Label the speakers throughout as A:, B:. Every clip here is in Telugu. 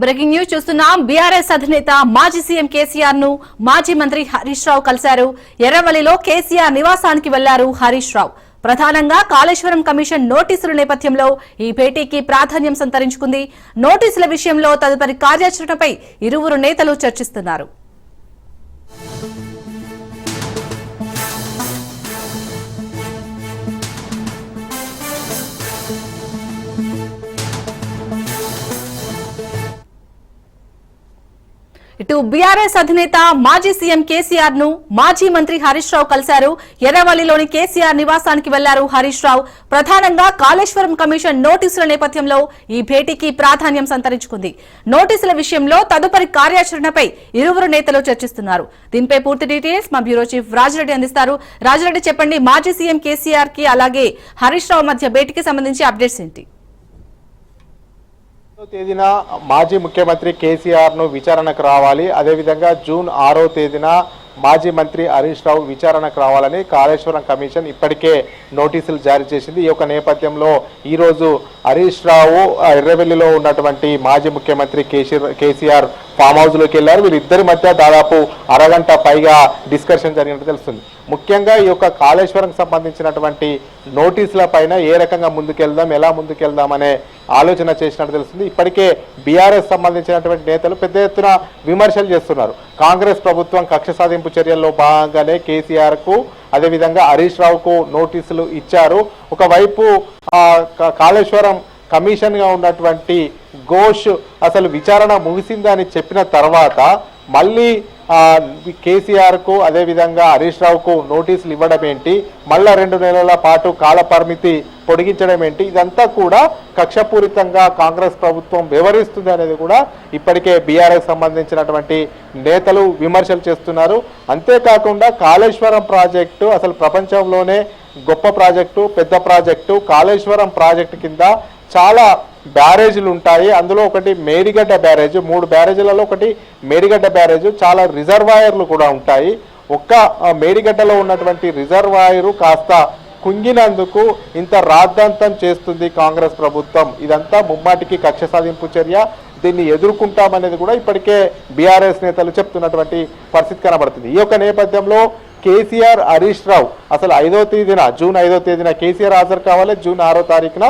A: బ్రేకింగ్ న్యూస్ చూస్తున్నాం. బీఆర్ఎస్ అధినేత మాజీ సీఎం కేసీఆర్ ను మాజీ మంత్రి హరీష్ రావు కలిశారు. ఎర్రవల్లిలో కేసీఆర్ నివాసానికి వెళ్లారు హరీష్ రావు. ప్రధానంగా కాళేశ్వరం కమిషన్ నోటీసుల నేపథ్యంలో ఈ భేటీకి ప్రాధాన్యం సంతరించుకుంది. నోటీసుల విషయంలో తదుపరి కార్యాచరణపై ఇరువురు నేతలు చర్చిస్తున్నారు. ఇటు బీఆర్ఎస్ అధినేత మాజీ సీఎం కేసీఆర్ ను మాజీ మంత్రి హరీష్ రావు కలిశారు. ఎర్రవల్లిలోని కేసీఆర్ నివాసానికి వెళ్లారు హరీష్ రావు. ప్రధానంగా కాళేశ్వరం కమిషన్ నోటీసుల నేపథ్యంలో ఈ భేటీకి ప్రాధాన్యం సంతరించుకుంది. నోటీసుల విషయంలో తదుపరి కార్యాచరణపై ఇరువురు నేతలు చర్చిస్తున్నారు. దీనిపై పూర్తి డీటెయిల్స్ మా బ్యూరో చీఫ్ రాజరెడ్డి అందిస్తారు. రాజరెడ్డి, చెప్పండి, మాజీ సీఎం కేసీఆర్ కి అలాగే హరీష్ రావు మధ్య భేటీకి సంబంధించి అప్డేట్స్ ఏంటి?
B: తేదీన మాజీ ముఖ్యమంత్రి కేసీఆర్ ను విచారణకు రావాలి, అదేవిధంగా జూన్ 6వ తేదీన మాజీ మంత్రి హరీష్ రావు విచారణకు రావాలని కాళేశ్వరం కమిషన్ ఇప్పటికే నోటీసులు జారీ చేసింది. ఈ యొక్క నేపథ్యంలో ఈరోజు హరీష్ రావు ఎర్రవెల్లిలో ఉన్నటువంటి మాజీ ముఖ్యమంత్రి కేసీఆర్ ఫామ్ హౌస్లోకి వెళ్లారు. వీళ్ళిద్దరి మధ్య దాదాపు అరగంట పైగా డిస్కషన్ జరిగినట్టు తెలుస్తుంది. ముఖ్యంగా ఈ యొక్క కాళేశ్వరంకి సంబంధించినటువంటి నోటీసుల పైన ఏ రకంగా ముందుకెళ్దాం, ఎలా ముందుకెళ్దాం అనే ఆలోచన చేసినట్టు తెలుస్తుంది. ఇప్పటికే బీఆర్ఎస్ సంబంధించినటువంటి నేతలు పెద్ద ఎత్తున విమర్శలు చేస్తున్నారు. కాంగ్రెస్ ప్రభుత్వం కక్ష సాధింపు చర్యల్లో భాగంగానే కేసీఆర్ కు అదేవిధంగా హరీష్ రావుకు నోటీసులు ఇచ్చారు. ఒకవైపు కాళేశ్వరం కమిషన్ గా ఉన్నటువంటి ఘోష్ అసలు విచారణ ముగిసిందని చెప్పిన తర్వాత మళ్ళీ కేసీఆర్ కు అదేవిధంగా హరీష్ రావుకు నోటీసులు ఇవ్వడం ఏంటి, మళ్ళా 2 నెలల పాటు కాల పరిమితి పొడిగించడం ఏంటి, ఇదంతా కూడా కక్షపూరితంగా కాంగ్రెస్ ప్రభుత్వం వ్యవహరిస్తుంది అనేది కూడా ఇప్పటికే బీఆర్ఎస్ సంబంధించినటువంటి నేతలు విమర్శలు చేస్తున్నారు. అంతేకాకుండా కాళేశ్వరం ప్రాజెక్టు అసలు ప్రపంచంలోనే గొప్ప ప్రాజెక్టు, పెద్ద ప్రాజెక్టు. కాళేశ్వరం ప్రాజెక్టు కింద చాలా బ్యారేజీలు ఉంటాయి. అందులో ఒకటి మేడిగడ్డ బ్యారేజ్, 3 బ్యారేజీలలో ఒకటి మేడిగడ్డ బ్యారేజ్, చాలా రిజర్వాయర్లు కూడా ఉంటాయి. ఒక్క మేడిగడ్డలో ఉన్నటువంటి రిజర్వాయరు కాస్త కుంగినందుకు ఇంత రాద్ధాంతం చేస్తుంది కాంగ్రెస్ ప్రభుత్వం. ఇదంతా ముమ్మాటికి కక్ష సాధింపు చర్య, దీన్ని ఎదుర్కొంటామనేది కూడా ఇప్పటికే బీఆర్ఎస్ నేతలు చెప్తున్నటువంటి పరిస్థితి కనబడుతుంది. ఈ యొక్క నేపథ్యంలో కేసీఆర్ హరీష్ రావు అసలు 5వ తేదీన జూన్ 5వ తేదీన కేసీఆర్ హాజరు కావాలి, జూన్ 6వ తారీఖున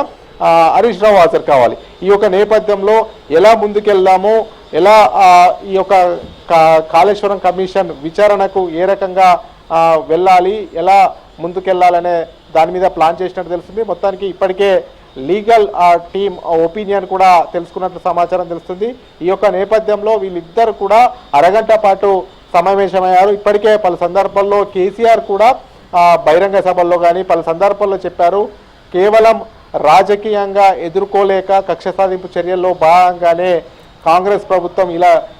B: హరీష్ రావు హాజరు కావాలి. ఈ యొక్క నేపథ్యంలో ఎలా ముందుకెళ్దాము, ఎలా ఈ యొక్క కాళేశ్వరం కమిషన్ విచారణకు ఏ రకంగా వెళ్ళాలి, ఎలా ముందుకెళ్లాలనే దాని మీద ప్లాన్ చేసినట్టు తెలుస్తుంది. మొత్తానికి ఇప్పటికే లీగల్ టీమ్ ఒపీనియన్ కూడా తెలుసుకున్నట్లు సమాచారం తెలుస్తుంది. ఈ యొక్క నేపథ్యంలో వీళ్ళిద్దరు కూడా అరగంట పాటు సమావేశమయ్యారు. ఇప్పటికే పలు సందర్భాల్లో కేసీఆర్ కూడా బహిరంగ సభల్లో కానీ పలు సందర్భాల్లో చెప్పారు, కేవలం రాజకీయంగా ఎదుర్కోలేక కక్ష సాధింపు చర్యల్లో భాగంగానే కాంగ్రెస్ ప్రభుత్వం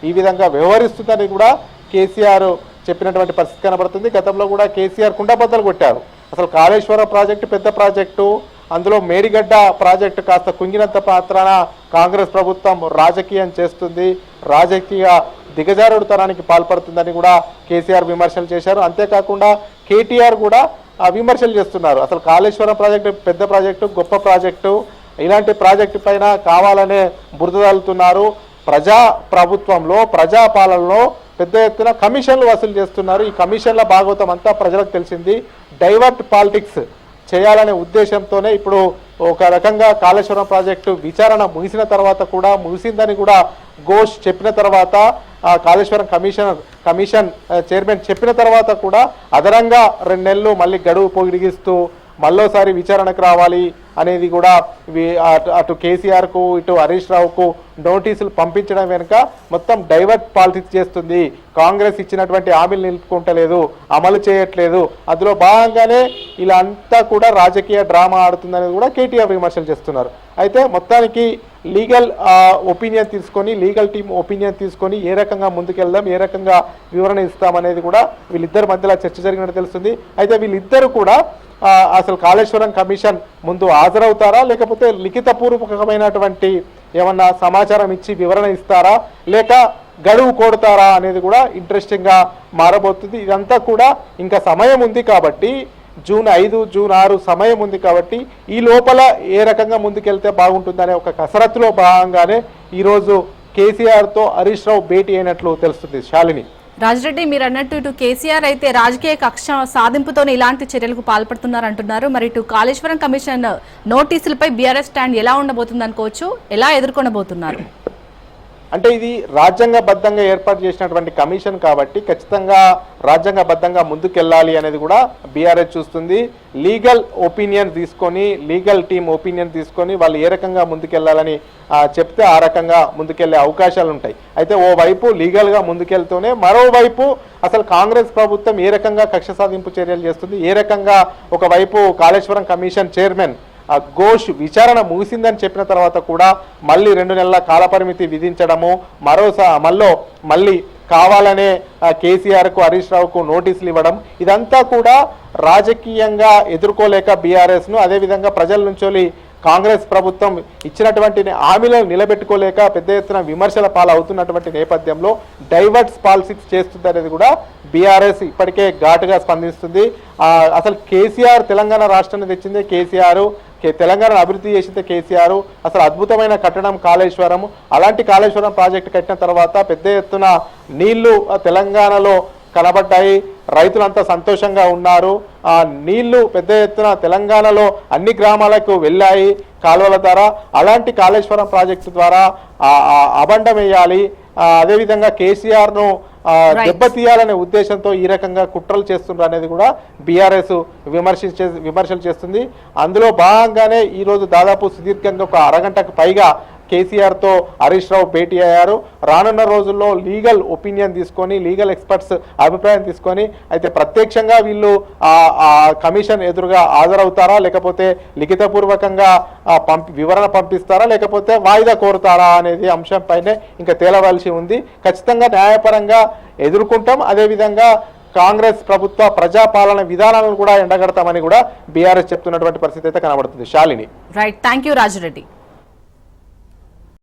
B: ఈ విధంగా వ్యవహరిస్తుందని కూడా కేసీఆర్ చెప్పినటువంటి పరిస్థితి కనబడుతుంది. గతంలో కూడా కేసీఆర్ కుండబద్దలు కొట్టారు. అసలు కాళేశ్వరం ప్రాజెక్టు పెద్ద ప్రాజెక్టు, అందులో మేడిగడ్డ ప్రాజెక్టు కాస్త కుంగినంత మాత్రాన కాంగ్రెస్ ప్రభుత్వం రాజకీయం చేస్తుంది, రాజకీయ దిగజారుడుతనానికి పాల్పడుతుందని కూడా కేసీఆర్ విమర్శలు చేశారు. అంతేకాకుండా కేటీఆర్ కూడా విమర్శలు చేస్తున్నారు. అసలు కాళేశ్వరం ప్రాజెక్టు పెద్ద ప్రాజెక్టు, గొప్ప ప్రాజెక్టు, ఇలాంటి ప్రాజెక్టు పైన కావాలనే బురద తల్లుతున్నారు. ప్రజా ప్రభుత్వంలో ప్రజాపాలనలో పెద్ద ఎత్తున కమిషన్లు వసూలు చేస్తున్నారు. ఈ కమిషన్ల భాగవతం అంతా ప్రజలకు తెలిసింది. డైవర్ట్ పాలిటిక్స్ చేయాలనే ఉద్దేశంతోనే ఇప్పుడు ఒక రకంగా కాళేశ్వరం ప్రాజెక్టు విచారణ ముగిసిన తర్వాత కూడా ముగిసిందని కూడా ఘోష్ చెప్పిన తర్వాత కాళేశ్వరం కమిషన్ చైర్మన్ చెప్పిన తర్వాత కూడా అదనంగా 2 నెలలు మళ్ళీ గడువు పొడిగిస్తూ మళ్ళోసారి విచారణకు రావాలి అనేది కూడా అటు కేసీఆర్కు ఇటు హరీష్ రావుకు నోటీసులు పంపించడం వెనుక మొత్తం డైవర్ట్ పాలిటిక్స్ చేస్తుంది. కాంగ్రెస్ ఇచ్చినటువంటి హామీలు నిలుపుకుంటలేదు, అమలు చేయట్లేదు. అందులో భాగంగానే ఇలా అంతా కూడా రాజకీయ డ్రామా ఆడుతుందనేది కూడా కేటీఆర్ విమర్శలు చేస్తున్నారు. అయితే మొత్తానికి లీగల్ ఒపీనియన్ తీసుకొని, లీగల్ టీమ్ ఒపీనియన్ తీసుకొని ఏ రకంగా ముందుకెళ్దాం, ఏ రకంగా వివరణ ఇస్తామనేది కూడా వీళ్ళిద్దరి మధ్యలో చర్చ జరిగినట్టు తెలుస్తుంది. అయితే వీళ్ళిద్దరు కూడా అసలు కాళేశ్వరం కమిషన్ ముందు హాజరవుతారా, లేకపోతే లిఖితపూర్వకమైనటువంటి ఏమన్నా సమాచారం ఇచ్చి వివరణ ఇస్తారా, లేక గడువు కోడతారా అనేది కూడా ఇంట్రెస్టింగ్గా మారబోతుంది. ఇదంతా కూడా ఇంకా సమయం ఉంది కాబట్టి, జూన్ 5, జూన్ 6 సమయం ఉంది కాబట్టి ఈ లోపల ఏ రకంగా ముందుకెళ్తే బాగుంటుందనే ఒక కసరత్తులో భాగంగానే ఈరోజు కేసీఆర్తో హరీష్ రావు భేటీ అయినట్లు తెలుస్తుంది. శాలిని,
A: రాజిరెడ్డి, మీరు అన్నట్టు ఇటు కేసీఆర్ అయితే రాజకీయ కక్ష సాధింపుతోనే ఇలాంటి చర్యలకు పాల్పడుతున్నారు అంటున్నారు. మరి ఇటు కాళేశ్వరం కమిషన్ నోటీసులపై బీఆర్ఎస్ స్టాండ్ ఎలా ఉండబోతుంది అనుకోవచ్చు, ఎలా ఎదుర్కొనబోతున్నారు?
B: అంటే ఇది రాజ్యాంగబద్ధంగా ఏర్పాటు చేసినటువంటి కమిషన్ కాబట్టి ఖచ్చితంగా రాజ్యాంగబద్ధంగా ముందుకెళ్ళాలి అనేది కూడా బీఆర్ఎస్ చూస్తుంది. లీగల్ ఒపీనియన్ తీసుకొని, లీగల్ టీమ్ ఒపీనియన్ తీసుకొని వాళ్ళు ఏ రకంగా ముందుకెళ్లాలని చెప్తే ఆ రకంగా ముందుకెళ్లే అవకాశాలు ఉంటాయి. అయితే ఓవైపు లీగల్గా ముందుకెళ్తూనే మరోవైపు అసలు కాంగ్రెస్ ప్రభుత్వం ఏ రకంగా కక్ష సాధింపు చర్యలు చేస్తుంది, ఏ రకంగా ఒకవైపు కాళేశ్వరం కమిషన్ చైర్మన్ ఘోష్ విచారణ ముగిసిందని చెప్పిన తర్వాత కూడా మళ్ళీ 2 నెలల కాలపరిమితి విధించడము, మళ్ళీ కావాలనే కేసీఆర్కు, హరీష్ రావుకు నోటీసులు ఇవ్వడం, ఇదంతా కూడా రాజకీయంగా ఎదుర్కోలేక బీఆర్ఎస్ను, అదేవిధంగా ప్రజల నుంచి కాంగ్రెస్ ప్రభుత్వం ఇచ్చినటువంటి హామీలను నిలబెట్టుకోలేక పెద్ద ఎత్తున విమర్శల పాలవుతున్నటువంటి నేపథ్యంలో డైవర్ట్స్ పాలిటిక్స్ చేస్తుంది అనేది కూడా బీఆర్ఎస్ ఇప్పటికే ఘాటుగా స్పందిస్తుంది. అసలు కేసీఆర్ తెలంగాణ రాష్ట్రాన్ని తెచ్చిందే కేసీఆర్, తెలంగాణను అభివృద్ధి చేసిందే కేసీఆర్. అసలు అద్భుతమైన కట్టడం కాళేశ్వరం. అలాంటి కాళేశ్వరం ప్రాజెక్టు కట్టిన తర్వాత పెద్ద ఎత్తున నీళ్లు తెలంగాణలో కనబడ్డాయి, రైతులంతా సంతోషంగా ఉన్నారు. నీళ్లు పెద్ద ఎత్తున తెలంగాణలో అన్ని గ్రామాలకు వెళ్ళాయి కాలువల ద్వారా. అలాంటి కాళేశ్వరం ప్రాజెక్టు ద్వారా అబండం వేయాలి, అదేవిధంగా కేసీఆర్ను దెబ్బతీయాలనే ఉద్దేశంతో ఈ రకంగా కుట్రలు చేస్తున్నారు అనేది కూడా బీఆర్ఎస్ విమర్శలు చేస్తుంది. అందులో భాగంగానే ఈరోజు దాదాపు సుదీర్ఘంగా ఒక అరగంటకు పైగా కేసీఆర్తో హరీష్ రావు భేటీ అయ్యారు. రానున్న రోజుల్లో లీగల్ ఒపీనియన్ తీసుకొని, లీగల్ ఎక్స్పర్ట్స్ అభిప్రాయం తీసుకొని అయితే ప్రత్యక్షంగా వీళ్ళు కమిషన్ ఎదురుగా హాజరవుతారా, లేకపోతే లిఖితపూర్వకంగా వివరణ పంపిస్తారా, లేకపోతే వాయిదా కోరుతారా అనేది అంశంపైనే ఇంకా తేలవలసి ఉంది. ఖచ్చితంగా న్యాయపరంగా ఎదుర్కొంటాం, అదేవిధంగా కాంగ్రెస్ ప్రభుత్వ ప్రజాపాలన విధానాలను కూడా ఎండగడతామని కూడా బీఆర్ఎస్ చెప్తున్నటువంటి పరిస్థితి అయితే కనబడుతుంది. Shalini,
A: right, thank you Rajireddy.